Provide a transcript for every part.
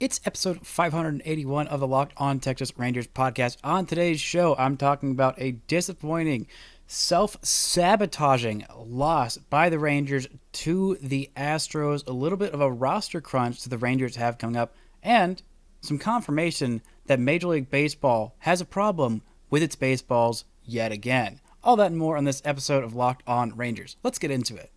It's episode 581 of the Locked On Texas Rangers podcast. On today's show, I'm talking about a disappointing, self-sabotaging loss by the Rangers to the Astros, a little bit of a roster crunch that the Rangers have coming up, and some confirmation that Major League Baseball has a problem with its baseballs yet again. All that and more on this episode of Locked On Rangers. Let's get into it.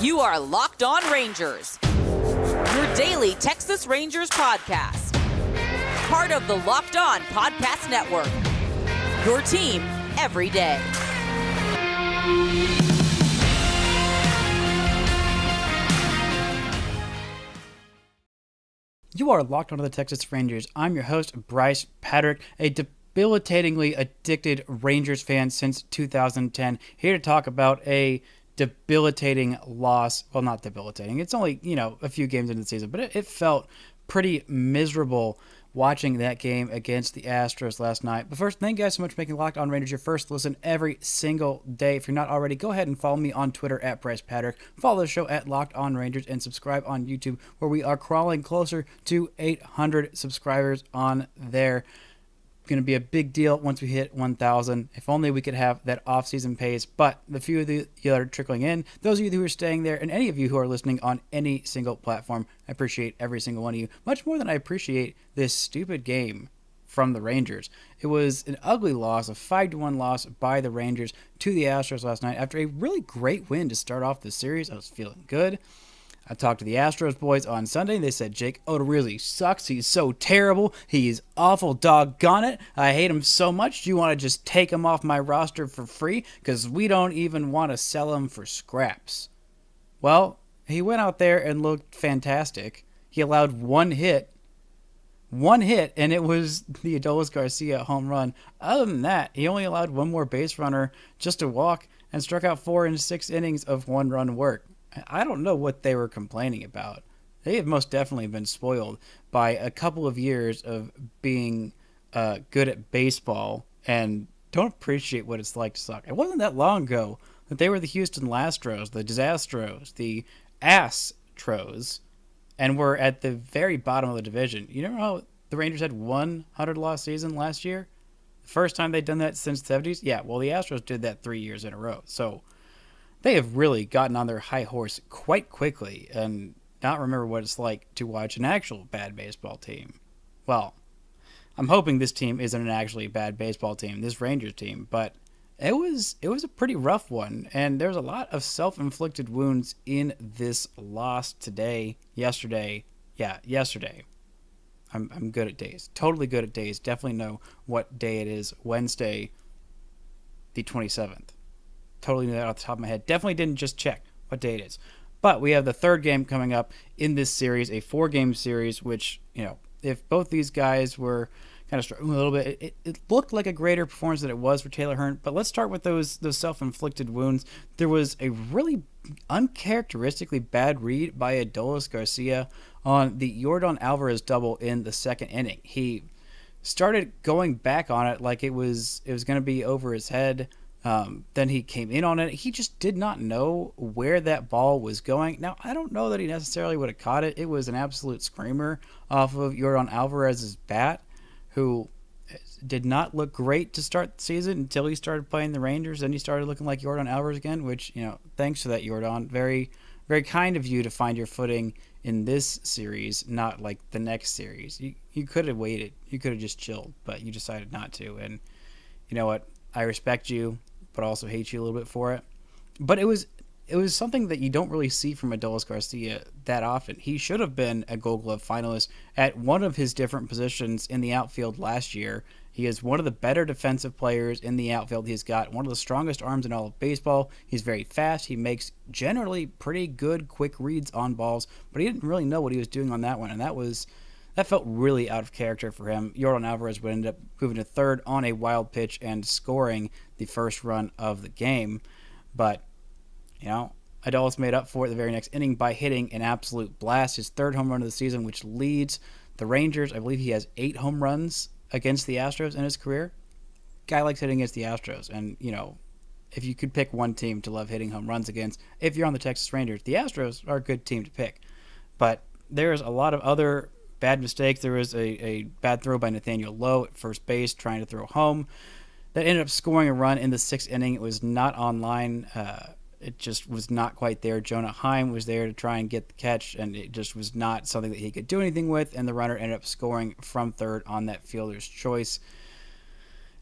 You are Locked On Rangers, your daily Texas Rangers podcast. Part of the Locked On Podcast Network, your team every day. You are Locked On to the Texas Rangers. I'm your host, Bryce Patrick, a debilitatingly addicted Rangers fan since 2010, here to talk about a debilitating loss. Well, not debilitating. It's only, a few games into the season, but it felt pretty miserable watching that game against the Astros last night. But first, thank you guys so much for making Locked On Rangers your first listen every single day. If you're not already, go ahead and follow me on Twitter at Bryce Patrick. Follow the show at Locked On Rangers and subscribe on YouTube, where we are crawling closer to 800 subscribers on there. Going to be a big deal once we hit 1,000. If only we could have that off-season pace. But the few of you that are trickling in, those of you who are staying there, and any of you who are listening on any single platform, I appreciate every single one of you, much more than I appreciate this stupid game from the Rangers. It was an ugly loss, a 5-1 loss by the Rangers to the Astros last night after a really great win to start off the series. I was feeling good. I talked to the Astros boys on Sunday. They said, Jake Odorizzi sucks. He's so terrible. He's awful. Doggone it. I hate him so much. Do you want to just take him off my roster for free? Because we don't even want to sell him for scraps. Well, he went out there and looked fantastic. He allowed one hit, and it was the Adolis Garcia home run. Other than that, he only allowed one more base runner just to walk and struck out 4 in 6 innings of one-run work. I don't know what they were complaining about. They have most definitely been spoiled by a couple of years of being good at baseball and don't appreciate what it's like to suck. It wasn't that long ago that they were the Houston Lastros, the Disastros, the Astros, and were at the very bottom of the division. You know how the Rangers had 100-loss season last year? The first time they'd done that since the 70s? Yeah, well, the Astros did that 3 years in a row. So they have really gotten on their high horse quite quickly and not remember what it's like to watch an actual bad baseball team. Well, I'm hoping this team isn't an actually bad baseball team, this Rangers team, but it was a pretty rough one, and there's a lot of self-inflicted wounds in this loss yesterday. I'm good at days. Totally good at days. Definitely know what day it is. Wednesday, the 27th. Totally knew that off the top of my head. Definitely didn't just check what day it is. But we have the third game coming up in this series, a 4-game series, which, if both these guys were kind of struggling a little bit, it looked like a greater performance than it was for Taylor Hearn. But let's start with those self-inflicted wounds. There was a really uncharacteristically bad read by Adolis Garcia on the Yordan Alvarez double in the second inning. He started going back on it like it was going to be over his head. Then he came in on it. He just did not know where that ball was going. Now, I don't know that he necessarily would have caught it. It was an absolute screamer off of Yordan Alvarez's bat, who did not look great to start the season until he started playing the Rangers. Then he started looking like Yordan Alvarez again, which, thanks for that, Yordan. Very, very kind of you to find your footing in this series, not like the next series. You could have waited. You could have just chilled, but you decided not to. And you know what? I respect you, but also hate you a little bit for it. But it was something that you don't really see from Adolis Garcia that often. He should have been a Gold Glove finalist at one of his different positions in the outfield last year. He is one of the better defensive players in the outfield. He's got one of the strongest arms in all of baseball. He's very fast. He makes generally pretty good quick reads on balls, but he didn't really know what he was doing on that one, and that felt really out of character for him. Yordan Alvarez would end up moving to third on a wild pitch and scoring the first run of the game. But, Adolis made up for it the very next inning by hitting an absolute blast, his third home run of the season, which leads the Rangers. I believe he has 8 home runs against the Astros in his career. Guy likes hitting against the Astros, and, if you could pick one team to love hitting home runs against, if you're on the Texas Rangers, the Astros are a good team to pick. But there's a lot of other bad mistakes. There was a bad throw by Nathaniel Lowe at first base trying to throw home that ended up scoring a run in the 6th inning. It was not on line. It just was not quite there. Jonah Heim was there to try and get the catch, and it just was not something that he could do anything with, and the runner ended up scoring from third on that fielder's choice.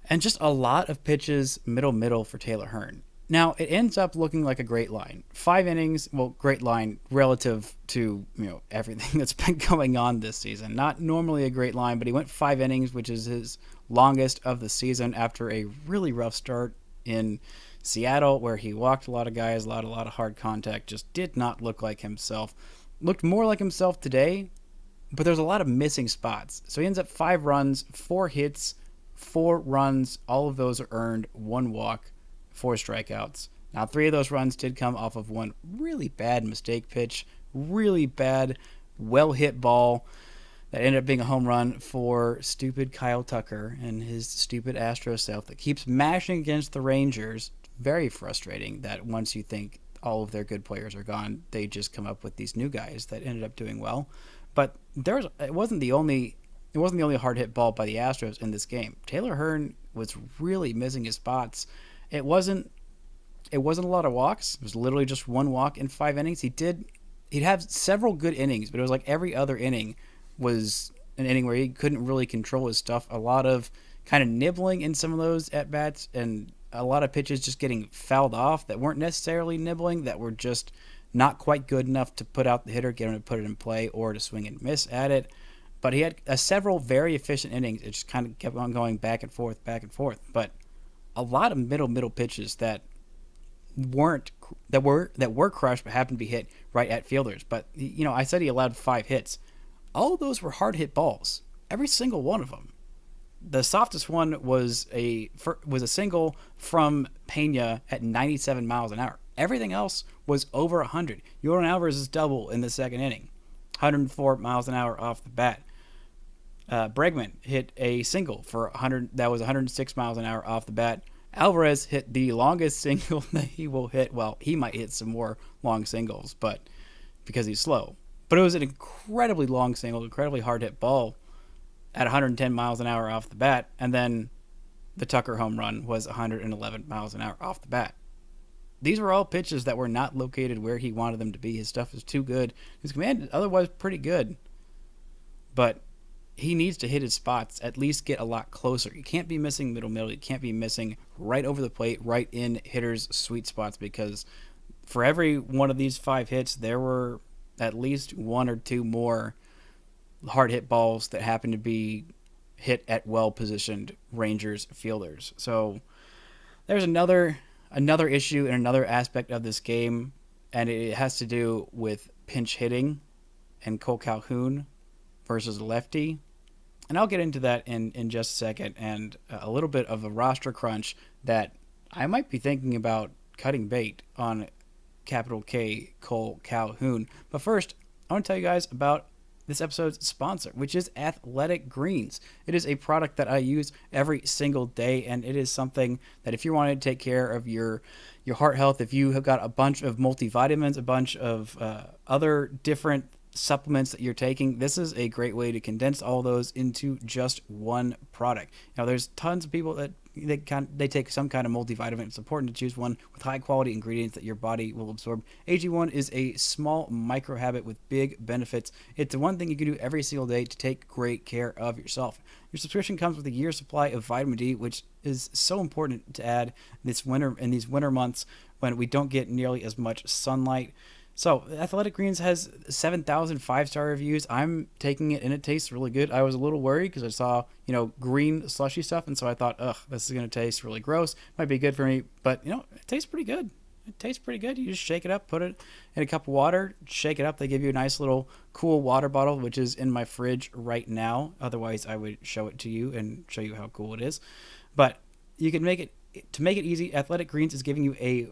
And just a lot of pitches middle for Taylor Hearn. Now, it ends up looking like a great line. 5 innings, well, great line relative to, everything that's been going on this season. Not normally a great line, but he went 5 innings, which is his longest of the season after a really rough start in Seattle, where he walked a lot of guys, a lot of hard contact, just did not look like himself. Looked more like himself today, but there's a lot of missing spots. So he ends up 5 runs, 4 hits, 4 runs, all of those are earned, 1 walk, 4 strikeouts. Now, 3 of those runs did come off of one really bad mistake pitch, really bad, well-hit ball that ended up being a home run for stupid Kyle Tucker and his stupid Astros self that keeps mashing against the Rangers. Very frustrating that once you think all of their good players are gone, they just come up with these new guys that ended up doing well. But it wasn't the only hard hit ball by the Astros in this game. Taylor Hearn was really missing his spots. It wasn't a lot of walks. It was literally just 1 walk in 5 innings. He'd have several good innings, but it was like every other inning was an inning where he couldn't really control his stuff. A lot of kind of nibbling in some of those at bats, and a lot of pitches just getting fouled off that weren't necessarily nibbling, that were just not quite good enough to put out the hitter, get him to put it in play, or to swing and miss at it. But he had several very efficient innings. It just kind of kept on going back and forth. But a lot of middle pitches that were crushed but happened to be hit right at fielders. But I said he allowed 5 hits. All of those were hard hit balls. Every single one of them. The softest one was a single from Pena at 97 miles an hour. Everything else was over 100. Yordan Alvarez's double in the 2nd inning, 104 miles an hour off the bat. Bregman hit a single for 100. That was 106 miles an hour off the bat. Alvarez hit the longest single that he will hit. Well, he might hit some more long singles, but because he's slow. But it was an incredibly long single, incredibly hard hit ball at 110 miles an hour off the bat, and then the Tucker home run was 111 miles an hour off the bat. These were all pitches that were not located where he wanted them to be. His stuff is too good. His command is otherwise pretty good, but he needs to hit his spots, at least get a lot closer. You can't be missing middle. You can't be missing right over the plate, right in hitters' sweet spots, because for every one of these 5 hits, there were at least 1 or 2 more hard hit balls that happened to be hit at well-positioned Rangers fielders. So there's another issue and another aspect of this game, and it has to do with pinch hitting and Kole Calhoun versus lefty. And I'll get into that in just a second, and a little bit of a roster crunch that I might be thinking about cutting bait on capital K Kole Calhoun. But first, I want to tell you guys about this episode's sponsor, which is Athletic Greens. It is a product that I use every single day, and it is something that if you wanting to take care of your heart health, if you have got a bunch of multivitamins, a bunch of other different supplements that you're taking, this is a great way to condense all those into just one product. Now, there's tons of people that they take some kind of multivitamin. It's important to choose one with high quality ingredients that your body will absorb. AG1 is a small micro habit with big benefits. It's the one thing you can do every single day to take great care of yourself. Your subscription comes with a year's supply of vitamin D, which is so important to add this winter, in these winter months when we don't get nearly as much sunlight. So, Athletic Greens has 7,000 5-star reviews. I'm taking it, and it tastes really good. I was a little worried because I saw, green slushy stuff, and so I thought, this is going to taste really gross. Might be good for me, but, it tastes pretty good. You just shake it up, put it in a cup of water, shake it up. They give you a nice little cool water bottle, which is in my fridge right now. Otherwise, I would show it to you and show you how cool it is. But you can make it To make it easy, Athletic Greens is giving you a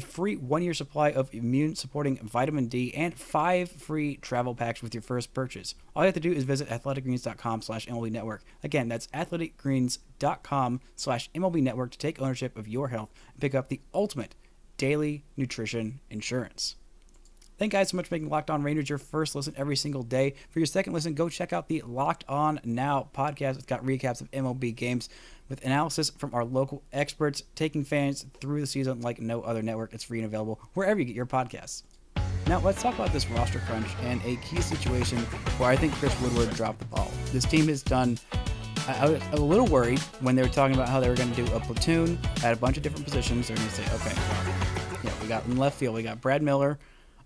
free 1-year supply of immune-supporting vitamin D and 5 free travel packs with your first purchase. All you have to do is visit athleticgreens.com/MLB Network. Again, that's athleticgreens.com/MLB Network to take ownership of your health and pick up the ultimate daily nutrition insurance. Thank you guys so much for making Locked On Rangers your first listen every single day. For your second listen, go check out the Locked On Now podcast. It's got recaps of MLB games with analysis from our local experts, taking fans through the season like no other network. It's free and available wherever you get your podcasts. Now, let's talk about this roster crunch and a key situation where I think Chris Woodward dropped the ball. This team has done... I was a little worried when they were talking about how they were going to do a platoon at a bunch of different positions. They're going to say, okay, well, we got in left field, we got Brad Miller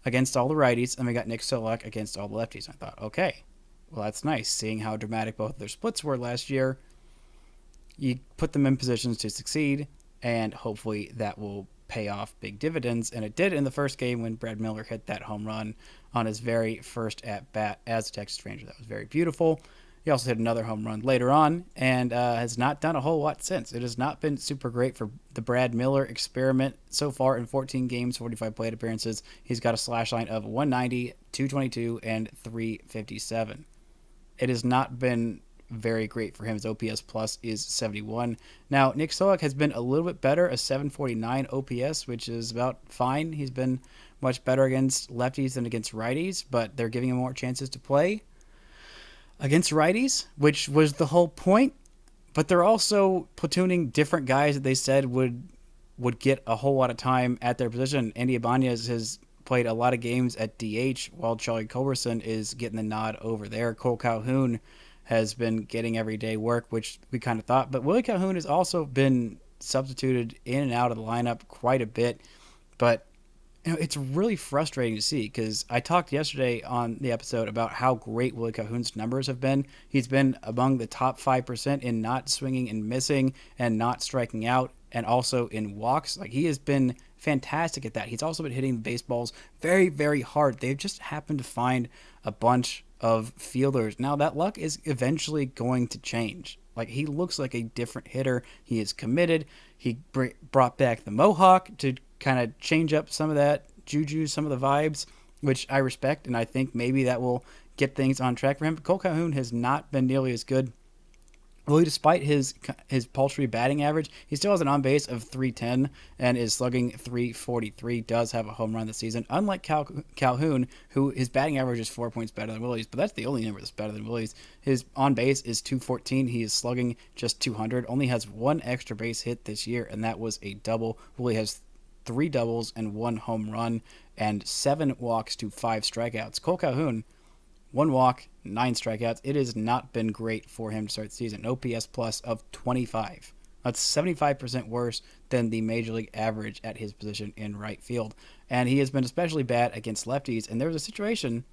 against all the righties, and we got Nick Solak against all the lefties. I thought, okay, well, that's nice. Seeing how dramatic both of their splits were last year, you put them in positions to succeed, and hopefully that will pay off big dividends. And it did in the first game when Brad Miller hit that home run on his very first at-bat as a Texas Ranger. That was very beautiful. He also hit another home run later on and has not done a whole lot since. It has not been super great for the Brad Miller experiment so far in 14 games, 45 plate appearances. He's got a slash line of 190, 222, and 357. It has not been very great for him. His OPS plus is 71. Now, Nick Solak has been a little bit better, a 749 OPS, which is about fine. He's been much better against lefties than against righties, but they're giving him more chances to play against righties, which was the whole point. But they're also platooning different guys that they said would get a whole lot of time at their position. Andy Ibanez has played a lot of games at DH, while Charlie Culberson is getting the nod over there. Kole Calhoun has been getting everyday work, which we kind of thought. But Willie Cahoon has also been substituted in and out of the lineup quite a bit. But it's really frustrating to see, because I talked yesterday on the episode about how great Willie Cahoon's numbers have been. He's been among the top 5% in not swinging and missing and not striking out, and also in walks. Like, he has been fantastic at that. He's also been hitting baseballs very, very hard. They've just happened to find a bunch of fielders. Now, that luck is eventually going to change. Like, he looks like a different hitter. He is committed. He brought back the Mohawk to kind of change up some of that juju, some of the vibes, which I respect, and I think maybe that will get things on track for him. But Kole Calhoun has not been nearly as good. Well, despite his paltry batting average, he still has an on-base of 310 and is slugging 343, does have a home run this season. Unlike Calhoun, who his batting average is 4 points better than Willie's, but that's the only number that's better than Willie's. His on-base is 214. He is slugging just 200, only has one extra base hit this year, and that was a double. Willie has 3 doubles and 1 home run and 7 walks to 5 strikeouts. Kole Calhoun, 1 walk, 9 strikeouts. It has not been great for him to start the season. An OPS plus of 25. That's 75% worse than the major league average at his position in right field. And he has been especially bad against lefties. And there was a situation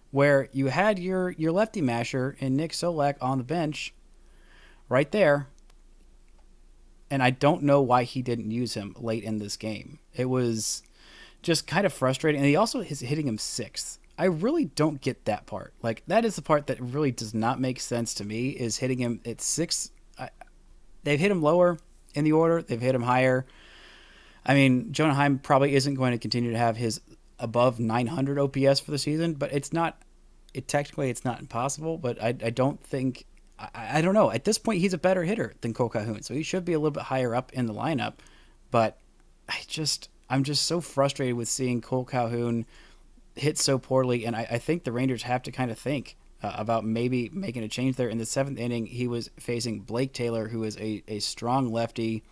where you had your lefty masher in Nick Solak on the bench right there. And I don't know why he didn't use him late in this game. It was just kind of frustrating. And he also is hitting him 6th. I really don't get that part. Like, that is the part that really does not make sense to me, is hitting him at 6th. They've hit him lower in the order. They've hit him higher. I mean, Jonah Heim probably isn't going to continue to have his above 900 OPS for the season, but technically it's not impossible, but I don't think... I don't know. At this point, he's a better hitter than Kole Calhoun, so he should be a little bit higher up in the lineup. But I'm just so frustrated with seeing Kole Calhoun hit so poorly, and I think the Rangers have to kind of think about maybe making a change there. In the 7th inning, he was facing Blake Taylor, who is a strong lefty.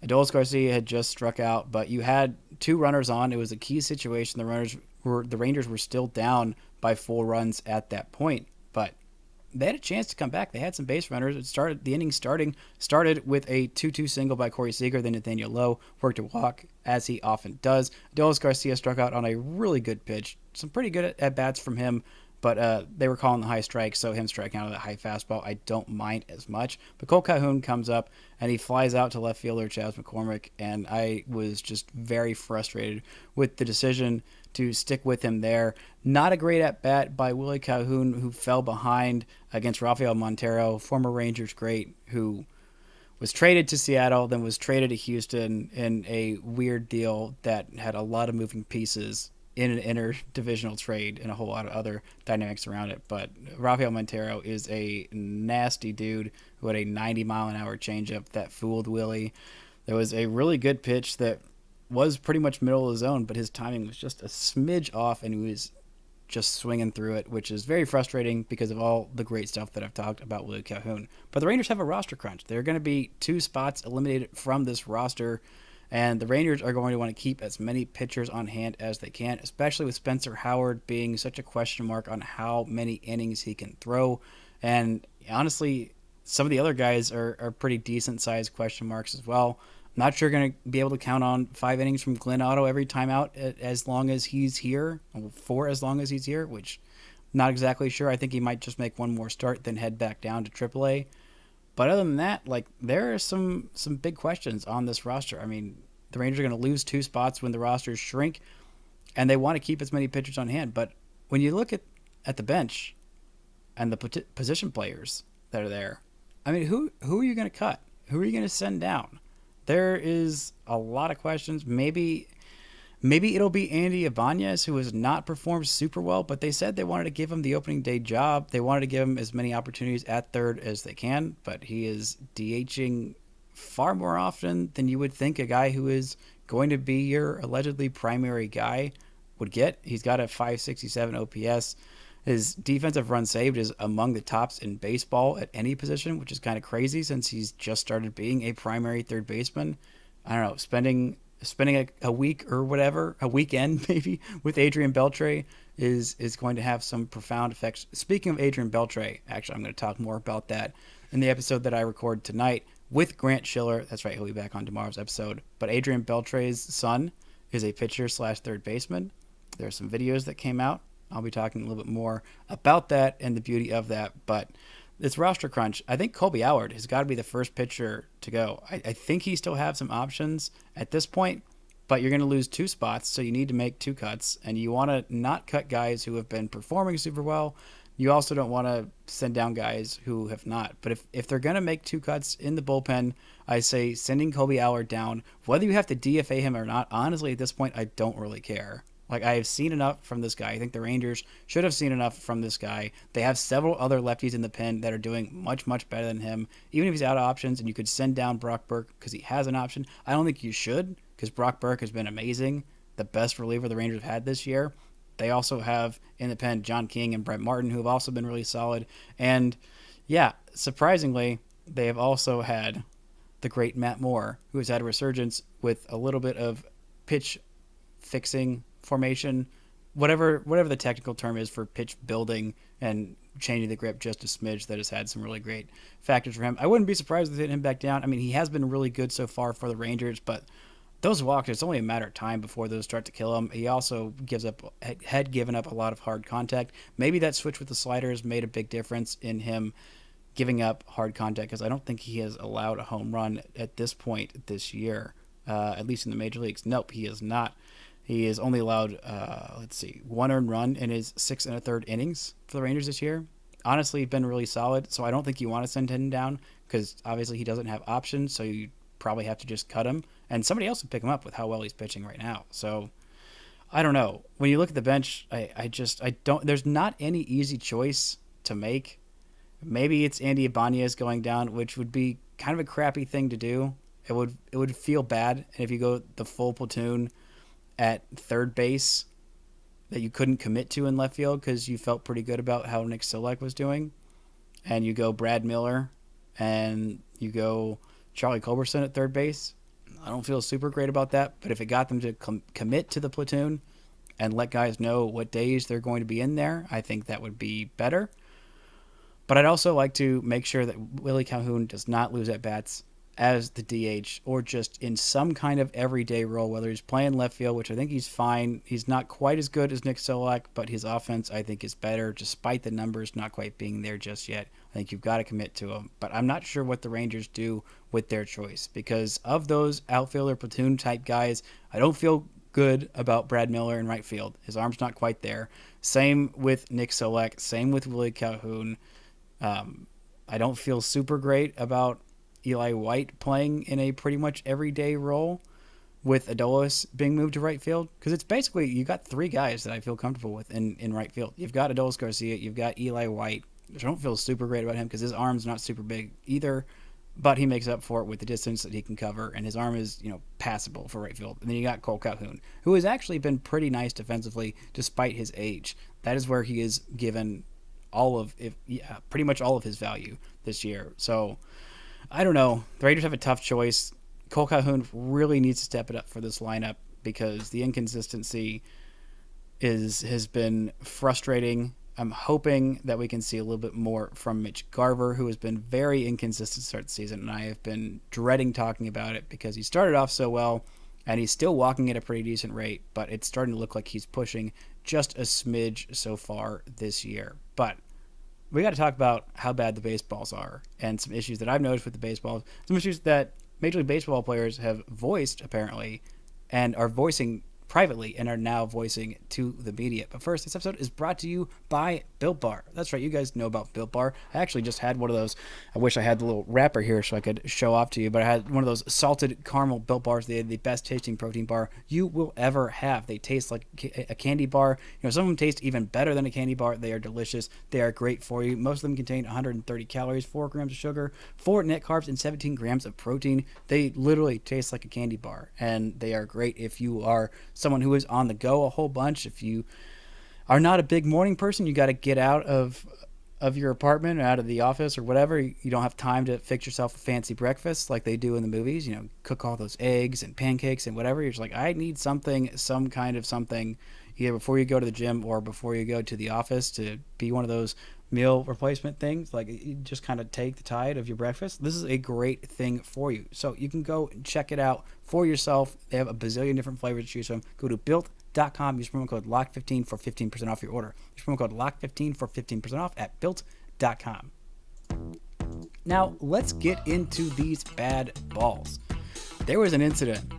Adolis Garcia had just struck out, but you had 2 runners on. It was a key situation. The Rangers were still down by 4 runs at that point, but they had a chance to come back. They had some base runners. The inning started with a 2-2 single by Corey Seager. Then Nathaniel Lowe worked a walk, as he often does. Adolis Garcia struck out on a really good pitch. Some pretty good at-bats from him, but they were calling the high strike, so him striking out of that high fastball, I don't mind as much. But Kole Calhoun comes up, and he flies out to left fielder Chas McCormick, and I was just very frustrated with the decision to stick with him there. Not a great at-bat by Willie Cahoon, who fell behind against Rafael Montero, former Rangers great, who was traded to Seattle, then was traded to Houston in a weird deal that had a lot of moving pieces in an interdivisional trade and a whole lot of other dynamics around it. But Rafael Montero is a nasty dude who had a 90-mile-an-hour changeup that fooled Willie. There was a really good pitch that was pretty much middle of the zone, but his timing was just a smidge off, and he was just swinging through it, which is very frustrating because of all the great stuff that I've talked about Kole Calhoun. But the Rangers have a roster crunch. There are going to be 2 spots eliminated from this roster, and the Rangers are going to want to keep as many pitchers on hand as they can, especially with Spencer Howard being such a question mark on how many innings he can throw. And honestly, some of the other guys are pretty decent-sized question marks as well. I'm not sure going to be able to count on 5 innings from Glenn Otto every time out as long as he's here, for as long as he's here, which I'm not exactly sure. I think he might just make one more start, then head back down to AAA. But other than that, like, there are some big questions on this roster. I mean, the Rangers are going to lose 2 spots when the rosters shrink, and they want to keep as many pitchers on hand. But when you look at the bench and the position players that are there, I mean, who are you going to cut? Who are you going to send down? There is a lot of questions. Maybe it'll be Andy Ibanez, who has not performed super well, but they said they wanted to give him the opening day job. They wanted to give him as many opportunities at third as they can, but he is DHing far more often than you would think a guy who is going to be your allegedly primary guy would get. He's got a 567 OPS. His defensive run saved is among the tops in baseball at any position, which is kind of crazy since he's just started being a primary third baseman. I don't know, spending a week or whatever, a weekend maybe, with Adrian Beltre is going to have some profound effects. Speaking of Adrian Beltre, actually, I'm going to talk more about that in the episode that I record tonight with Grant Schiller. That's right, he'll be back on tomorrow's episode. But Adrian Beltre's son is a pitcher/third baseman. There are some videos that came out. I'll be talking a little bit more about that and the beauty of that. But this roster crunch, I think Colby Howard has got to be the first pitcher to go. I think he still have some options at this point, but you're going to lose 2 spots, so you need to make 2 cuts. And you want to not cut guys who have been performing super well. You also don't want to send down guys who have not. But if they're going to make 2 cuts in the bullpen, I say sending Colby Howard down. Whether you have to DFA him or not, honestly, at this point, I don't really care. Like, I have seen enough from this guy. I think the Rangers should have seen enough from this guy. They have several other lefties in the pen that are doing much, much better than him. Even if he's out of options and you could send down Brock Burke because he has an option, I don't think you should, because Brock Burke has been amazing. The best reliever the Rangers have had this year. They also have in the pen John King and Brett Martin, who have also been really solid. And, yeah, surprisingly, they have also had the great Matt Moore, who has had a resurgence with a little bit of pitch fixing, formation, whatever the technical term is for pitch building and changing the grip just a smidge, that has had some really great factors for him. I wouldn't be surprised if they hit him back down. I mean, he has been really good so far for the Rangers, but those walks, it's only a matter of time before those start to kill him. He also had given up a lot of hard contact. Maybe that switch with the sliders made a big difference in him giving up hard contact, because I don't think he has allowed a home run at this point this year, at least in the major leagues. Nope, he has not. He has only allowed, 1 earned run in his 6 1/3 innings for the Rangers this year. Honestly, been really solid, so I don't think you want to send him down, because obviously he doesn't have options, so you probably have to just cut him. And somebody else would pick him up with how well he's pitching right now. So, I don't know. When you look at the bench, I don't. There's not any easy choice to make. Maybe it's Andy Ibanez going down, which would be kind of a crappy thing to do. It would feel bad, and if you go the full platoon at third base that you couldn't commit to in left field because you felt pretty good about how Nick Solak was doing, and you go Brad Miller and you go Charlie Culberson at third base, I don't feel super great about that. But if it got them to commit to the platoon and let guys know what days they're going to be in there, I think that would be better. But I'd also like to make sure that Willie Calhoun does not lose at bats as the DH, or just in some kind of everyday role, whether he's playing left field, which I think he's fine. He's not quite as good as Nick Solak, but his offense, I think, is better, despite the numbers not quite being there just yet. I think you've got to commit to him. But I'm not sure what the Rangers do with their choice, because of those outfielder platoon-type guys, I don't feel good about Brad Miller in right field. His arm's not quite there. Same with Nick Solak. Same with Willie Calhoun. I don't feel super great about Eli White playing in a pretty much everyday role with Adolis being moved to right field? Because it's basically, you got three guys that I feel comfortable with in right field. You've got Adolis Garcia, you've got Eli White, which I don't feel super great about him because his arm's not super big either, but he makes up for it with the distance that he can cover, and his arm is, passable for right field. And then you got Kole Calhoun, who has actually been pretty nice defensively despite his age. That is where he is given pretty much all of his value this year. So I don't know. The Rangers have a tough choice. Kole Calhoun really needs to step it up for this lineup because the inconsistency has been frustrating. I'm hoping that we can see a little bit more from Mitch Garver, who has been very inconsistent to start the season, and I have been dreading talking about it because he started off so well, and he's still walking at a pretty decent rate, but it's starting to look like he's pushing just a smidge so far this year. But we got to talk about how bad the baseballs are and some issues that I've noticed with the baseballs, some issues that Major League Baseball players have voiced, apparently, and are voicing privately and are now voicing to the media. But first, this episode is brought to you by Built Bar. That's right, you guys know about Built Bar. I actually just had one of those. I wish I had the little wrapper here so I could show off to you, but I had one of those salted caramel Built Bars. They had the best tasting protein bar you will ever have. They taste like a candy bar. Some of them taste even better than a candy bar. They are delicious. They are great for you. Most of them contain 130 calories, 4 grams of sugar, 4 net carbs, and 17 grams of protein. They literally taste like a candy bar, and they are great if you are someone who is on the go a whole bunch. If you are not a big morning person, you got to get out of your apartment or out of the office or whatever. You don't have time to fix yourself a fancy breakfast like they do in the movies, cook all those eggs and pancakes and whatever. You're just like, I need some kind of something either before you go to the gym or before you go to the office to be one of those meal replacement things. Like, you just kind of take the tide of your breakfast. This is a great thing for you. So you can go and check it out for yourself. They have a bazillion different flavors to choose from. Go to built.com. Use promo code LOCK15 for 15% off your order. Use promo code LOCK15 for 15% off at built.com. Now, let's get into these bad balls. There was an incident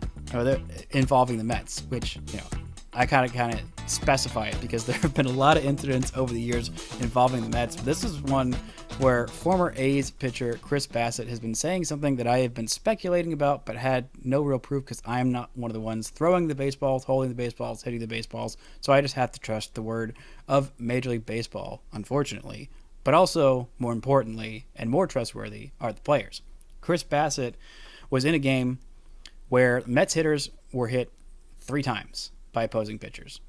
involving the Mets, which, I kind of specify it because there have been a lot of incidents over the years involving the Mets. But this is one where former A's pitcher Chris Bassitt has been saying something that I have been speculating about but had no real proof because I am not one of the ones throwing the baseballs, holding the baseballs, hitting the baseballs. So I just have to trust the word of Major League Baseball, unfortunately. But also, more importantly, and more trustworthy, are the players. Chris Bassitt was in a game where Mets hitters were hit 3 times by opposing pitchers.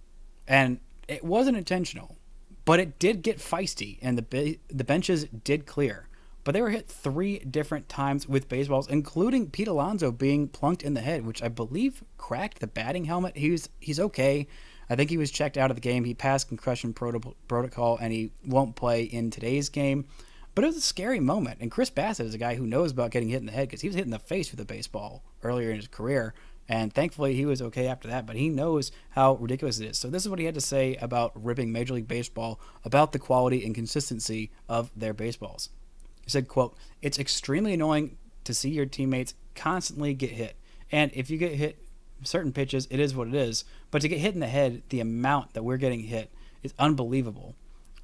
And it wasn't intentional, but it did get feisty, and the benches did clear. But they were hit 3 different times with baseballs, including Pete Alonso being plunked in the head, which I believe cracked the batting helmet. He's okay. I think he was checked out of the game. He passed concussion protocol, and he won't play in today's game. But it was a scary moment, and Chris Bassitt is a guy who knows about getting hit in the head because he was hit in the face with a baseball earlier in his career. And thankfully, he was okay after that, but he knows how ridiculous it is. So this is what he had to say about ripping Major League Baseball about the quality and consistency of their baseballs. He said, quote, "It's extremely annoying to see your teammates constantly get hit. And if you get hit certain pitches, it is what it is. But to get hit in the head, the amount that we're getting hit is unbelievable.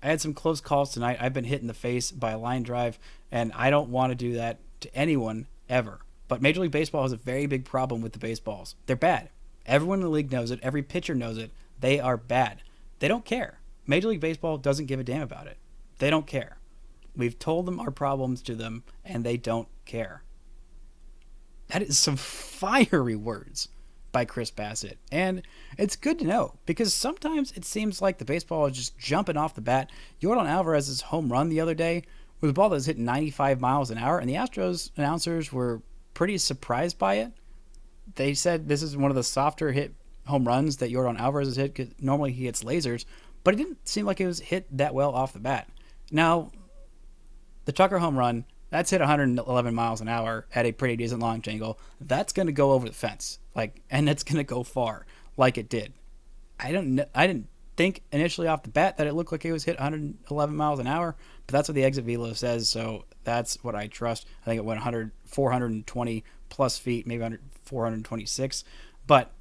I had some close calls tonight. I've been hit in the face by a line drive, and I don't want to do that to anyone ever. But Major League Baseball has a very big problem with the baseballs. They're bad. Everyone in the league knows it. Every pitcher knows it. They are bad. They don't care. Major League Baseball doesn't give a damn about it. They don't care. We've told them our problems to them, and they don't care." That is some fiery words by Chris Bassitt. And it's good to know because sometimes it seems like the baseball is just jumping off the bat. Yordan Alvarez's home run the other day was a ball that was hit 95 miles an hour, and the Astros announcers were pretty surprised by it. They said this is one of the softer hit home runs that Yordan Alvarez has hit because normally he hits lasers, but it didn't seem like it was hit that well off the bat. Now, the Tucker home run, that's hit 111 miles an hour at a pretty decent launch angle. That's going to go over the fence, and it's going to go far, like it did. I didn't think initially off the bat that it looked like it was hit 111 miles an hour, but that's what the exit velo says, so that's what I trust. I think it went 420 plus feet, maybe 426. But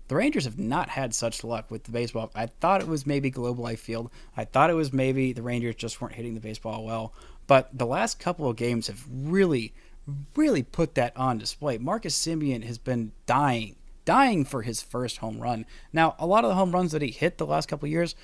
the Rangers have not had such luck with the baseball. I thought it was maybe Globe Life Field. I thought it was maybe the Rangers just weren't hitting the baseball well. But the last couple of games have really, really put that on display. Marcus Semien has been dying for his first home run. Now, a lot of the home runs that he hit the last couple of years,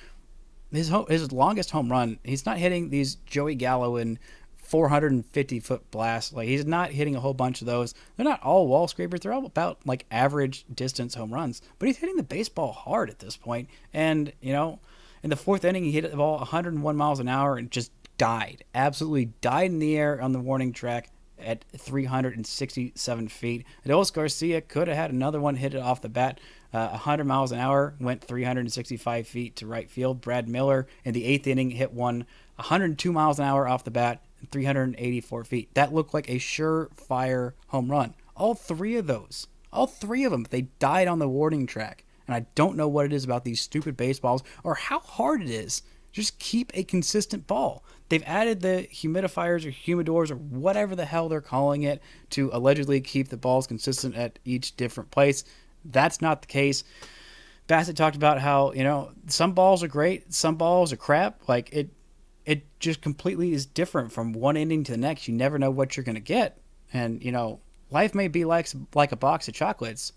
his longest home run, he's not hitting these Joey Gallo and 450-foot blasts. Like, he's not hitting a whole bunch of those. They're not all wall scrapers. They're all about like average distance home runs. But he's hitting the baseball hard at this point. And, you know, in the fourth inning, he hit the ball 101 miles an hour and just died. Absolutely died in the air on the warning track at 367 feet. Adolis Garcia could have had another one hit it off the bat. 100 miles an hour, went 365 feet to right field. Brad Miller in the eighth inning hit one 102 miles an hour off the bat, 384 feet. That looked like a surefire home run. All three of them, they died on the warning track. And I don't know what it is about these stupid baseballs or how hard it is. Just keep a consistent ball. They've added the humidifiers or humidors or whatever the hell they're calling it to allegedly keep the balls consistent at each different place. That's not the case. Bassitt talked about how, you know, some balls are great, some balls are crap. Like, it just completely is different from one inning to the next. You never know what you're going to get. And, you know, life may be like a box of chocolates,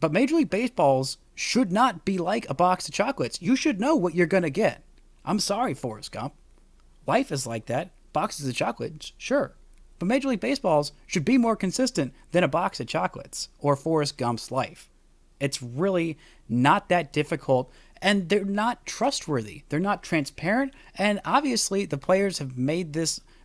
but Major League Baseballs should not be like a box of chocolates. You should know what you're going to get. I'm sorry, Forrest Gump. Life is like that. Boxes of chocolates, sure. But Major League Baseballs should be more consistent than a box of chocolates or Forrest Gump's life. It's really not that difficult, and they're not trustworthy. They're not transparent, and obviously the players have made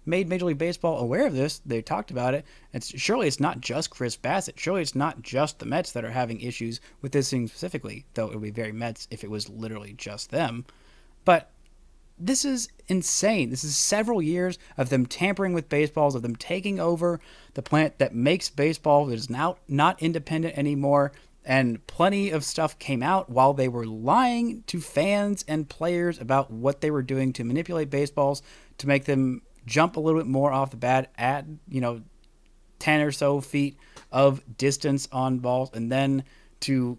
Major League Baseball aware of this. They talked about it. Surely it's not just Chris Bassitt. Surely it's not just the Mets that are having issues with this thing specifically, though it would be very Mets if it was literally just them. But this is insane. This is several years of them tampering with baseballs, of them taking over the plant that makes baseball, that is now not independent anymore. And plenty of stuff came out while they were lying to fans and players about what they were doing to manipulate baseballs, to make them jump a little bit more off the bat, add, 10 or so feet of distance on balls, and then to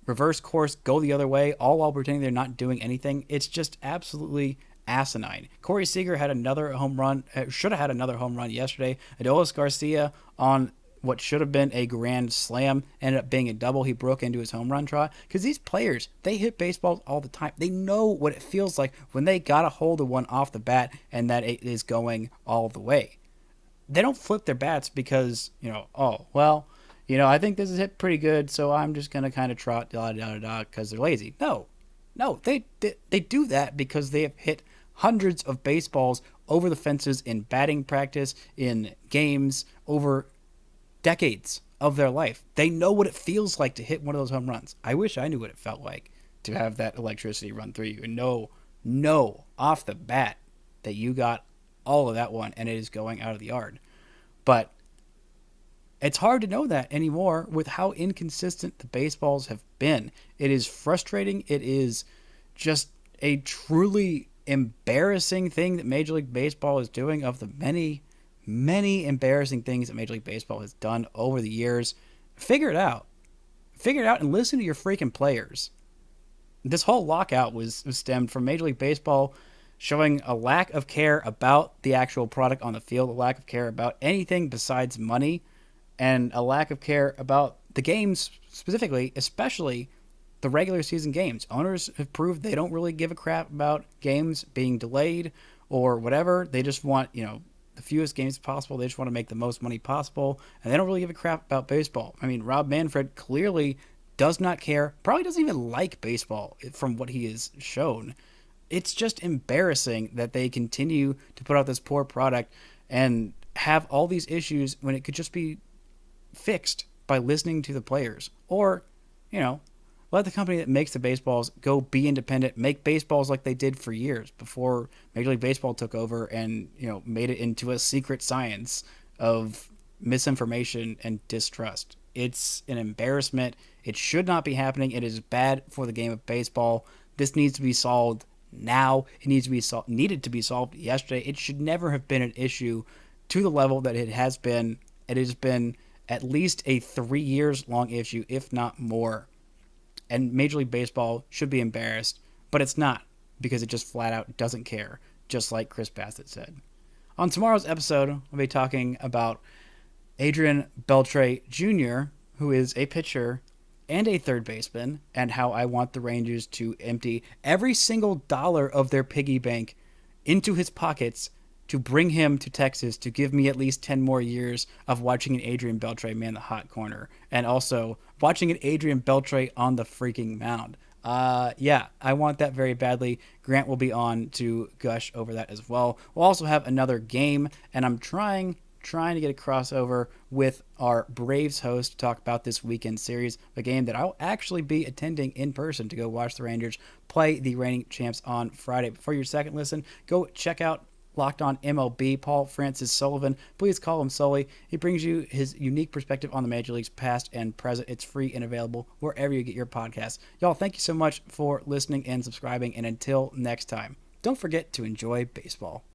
reverse course, go the other way, all while pretending they're not doing anything. It's just absolutely asinine. Corey Seager had another home run, should have had another home run yesterday. Adolis Garcia on what should have been a grand slam ended up being a double. He broke into his home run trot. Because these players, they hit baseballs all the time. They know what it feels like when they got a hold of one off the bat and that it is going all the way. They don't flip their bats because, I think this is hit pretty good, so I'm just going to kind of trot because they're lazy. No, they do that because they have hit hundreds of baseballs over the fences in batting practice, in games, over decades of their life. They know what it feels like to hit one of those home runs. I wish I knew what it felt like to have that electricity run through you and know off the bat that you got all of that one and it is going out of the yard. But it's hard to know that anymore with how inconsistent the baseballs have been. It is frustrating. It is just a truly embarrassing thing that Major League Baseball is doing, of the many embarrassing things that Major League Baseball has done over the years. Figure it out and listen to your freaking players. This whole lockout was stemmed from Major League Baseball showing a lack of care about the actual product on the field, a lack of care about anything besides money, and a lack of care about the games specifically, especially the regular season games. Owners have proved they don't really give a crap about games being delayed or whatever. They just want, the fewest games possible. They just want to make the most money possible, and they don't really give a crap about baseball. I mean, Rob Manfred clearly does not care, probably doesn't even like baseball from what he has shown. It's just embarrassing that they continue to put out this poor product and have all these issues when it could just be fixed by listening to the players. Or, let the company that makes the baseballs go be independent, make baseballs like they did for years before Major League Baseball took over and, made it into a secret science of misinformation and distrust. It's an embarrassment. It should not be happening. It is bad for the game of baseball. This needs to be solved now. It needed to be solved yesterday. It should never have been an issue to the level that it has been. It has been at least a 3 years long issue, if not more. And Major League Baseball should be embarrassed, but it's not, because it just flat out doesn't care, just like Chris Bassitt said. On tomorrow's episode, we'll be talking about Adrian Beltre Jr., who is a pitcher and a third baseman, and how I want the Rangers to empty every single dollar of their piggy bank into his pockets to bring him to Texas to give me at least 10 more years of watching an Adrian Beltre man the hot corner, and also watching an Adrian Beltre on the freaking mound. Yeah, I want that very badly. Grant will be on to gush over that as well. We'll also have another game, and I'm trying to get a crossover with our Braves host to talk about this weekend series, a game that I'll actually be attending in person to go watch the Rangers play the reigning champs on Friday. Before your second listen, go check out Locked On MLB, Paul Francis Sullivan. Please call him Sully. He brings you his unique perspective on the Major Leagues past and present. It's free and available wherever you get your podcasts. Y'all, thank you so much for listening and subscribing, and until next time, don't forget to enjoy baseball.